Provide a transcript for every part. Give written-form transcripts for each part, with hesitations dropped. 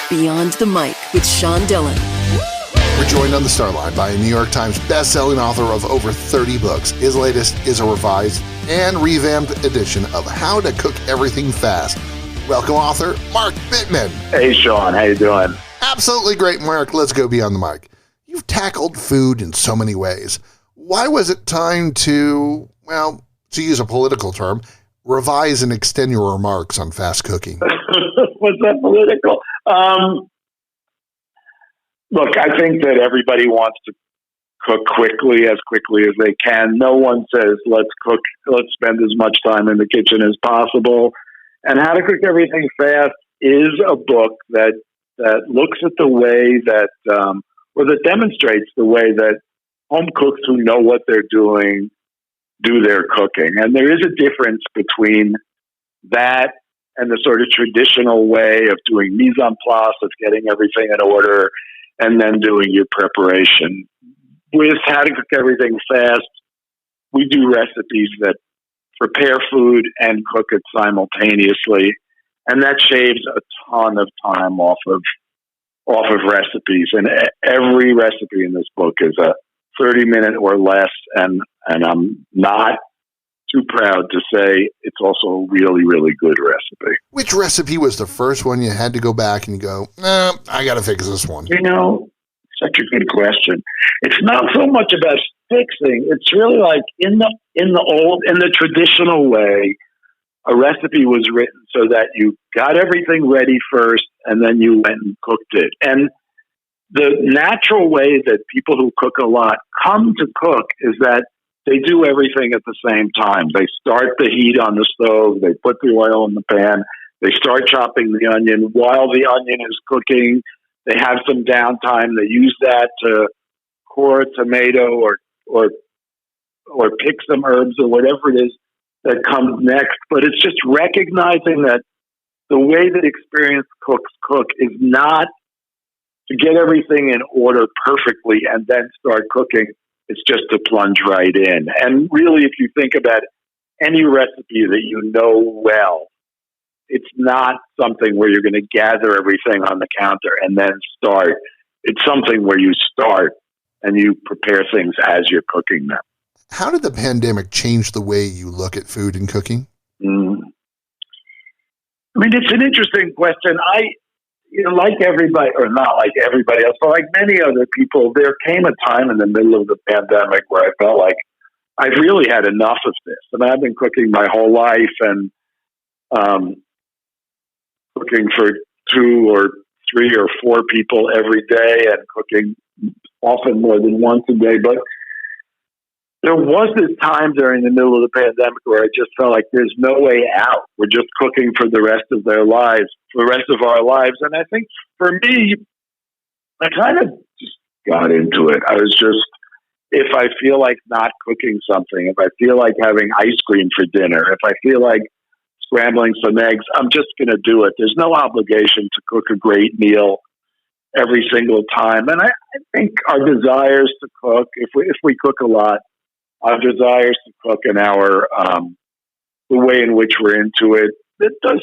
Beyond the Mic with Sean Dillon. We're joined on the Star Line by a New York Times best-selling author of over 30 books. His latest is a revised and revamped edition of How to Cook Everything Fast. Welcome, author Mark Bittman. Hey, Sean. How you doing? Absolutely great, Mark. Let's go beyond the mic. You've tackled food in so many ways. Why was it time to, well, to use a political term, revise and extend your remarks on fast cooking? Was that political? Look, I think that everybody wants to cook quickly as they can. No one says, let's spend as much time in the kitchen as possible. And How to Cook Everything Fast is a book that looks at the way that, or that demonstrates the way that home cooks who know what they're doing do their cooking. And there is a difference between that and the sort of traditional way of doing mise en place, of getting everything in order, and then doing your preparation. With How to Cook Everything Fast, we do recipes that prepare food and cook it simultaneously, and that shaves a ton of time off of recipes. And every recipe in this book is a 30-minute or less, and I'm not too proud to say it's also a really, really good recipe. Which recipe was the first one you had to go back and you go, I got to fix this one? You know, such a good question. It's not so much about fixing. It's really like in the traditional way, a recipe was written so that you got everything ready first and then you went and cooked it. And the natural way that people who cook a lot come to cook is that they do everything at the same time. They start the heat on the stove, they put the oil in the pan, they start chopping the onion. While the onion is cooking, they have some downtime. They use that to core a tomato or pick some herbs or whatever it is that comes next. But it's just recognizing that the way that experienced cooks cook is not to get everything in order perfectly and then start cooking. It's just to plunge right in. And really, if you think about any recipe that you know well, it's not something where you're going to gather everything on the counter and then start. It's something where you start and you prepare things as you're cooking them. How did the pandemic change the way you look at food and cooking? I mean, it's an interesting question. Like everybody, or not like everybody else, but like many other people, there came a time in the middle of the pandemic where I felt like I've really had enough of this. And I've been cooking my whole life and cooking for 2 or 3 or 4 people every day and cooking often more than once a day. But there was this time during the middle of the pandemic where I just felt like there's no way out. We're just cooking for the rest of our lives. And I think for me, I kind of just got into it. I was just, if I feel like not cooking something, if I feel like having ice cream for dinner, if I feel like scrambling some eggs, I'm just going to do it. There's no obligation to cook a great meal every single time. And I think our desires to cook, if we cook a lot, our desires to cook and the way in which we're into it, it does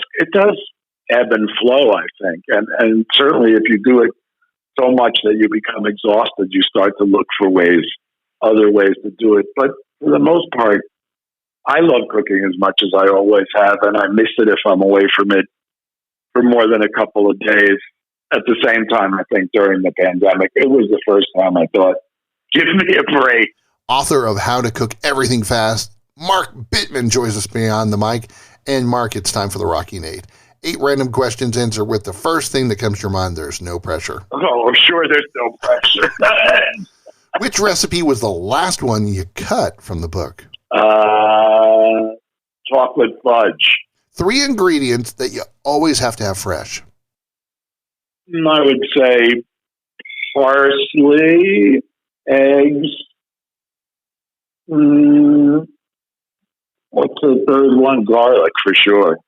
ebb and flow, I think. And certainly if you do it so much that you become exhausted, you start to look for other ways to do it. But for the most part, I love cooking as much as I always have, and I miss it if I'm away from it for more than a couple of days. At the same time, I think during the pandemic, it was the first time I thought, give me a break. Author of How to Cook Everything Fast, Mark Bittman joins us beyond the mic. And Mark, it's time for the Rocky Nate. 8 random questions, answer with the first thing that comes to your mind. There's no pressure. Oh, I'm sure there's no pressure. Which recipe was the last one you cut from the book? Chocolate fudge. 3 ingredients that you always have to have fresh. I would say parsley, eggs. What's the third one? Garlic, for sure.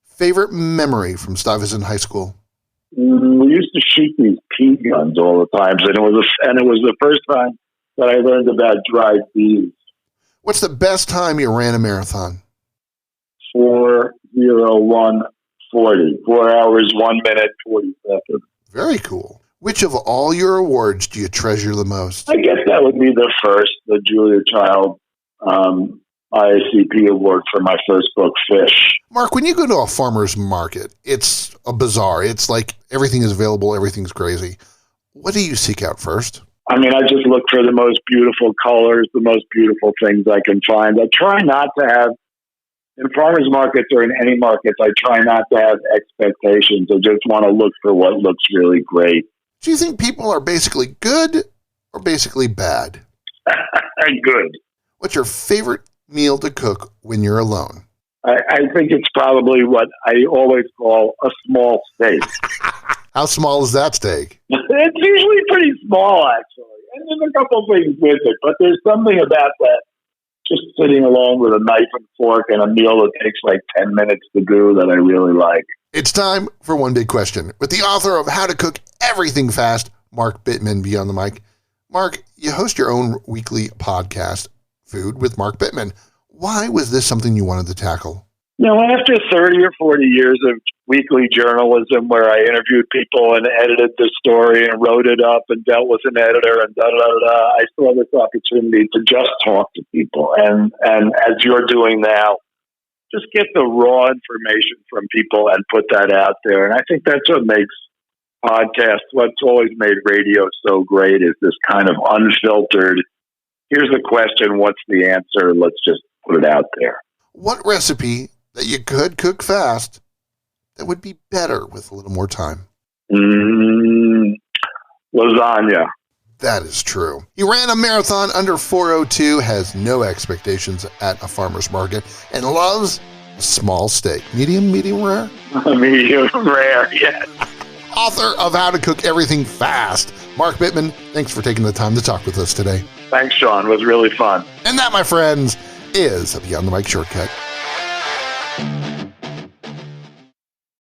Favorite memory from Stuyvesant High School? We used to shoot these pea guns all the time, and it was the first time that I learned about dried peas. What's the best time you ran a marathon? 4:01:40. 4 hours, 1 minute, 40 seconds. Very cool. Which of all your awards do you treasure the most? I guess that would be the first, the Julia Child IACP award for my first book, Fish. Mark, when you go to a farmer's market, it's a bazaar. It's like everything is available, everything's crazy. What do you seek out first? I mean, I just look for the most beautiful colors, the most beautiful things I can find. I try not to have, in farmers markets or in any markets, I try not to have expectations. I just want to look for what looks really great. Do you think people are basically good or basically bad? Good. What's your favorite meal to cook when you're alone? I think it's probably what I always call a small steak. How small is that steak? It's usually pretty small, actually. And there's a couple things with it, but there's something about that. Just sitting alone with a knife and fork and a meal that takes like 10 minutes to do that I really like. It's time for One Big Question with the author of How to Cook Everything Fast, Mark Bittman, Beyond the Mic. Mark, you host your own weekly podcast, Food with Mark Bittman. Why was this something you wanted to tackle? After 30 or 40 years of weekly journalism where I interviewed people and edited the story and wrote it up and dealt with an editor and I saw this opportunity to just talk to people. And as you're doing now, just get the raw information from people and put that out there. And I think that's what makes podcasts, what's always made radio so great is this kind of unfiltered, here's the question, what's the answer? Let's just put it out there. What recipe that you could cook fast that would be better with a little more time? Lasagna. That is true. He ran a marathon under 4:02, has no expectations at a farmer's market, and loves a small steak. Medium rare? Medium rare, yes. Author of How to Cook Everything Fast, Mark Bittman, thanks for taking the time to talk with us today. Thanks, Sean. It was really fun. And that, my friends, is a Beyond the Mic shortcut.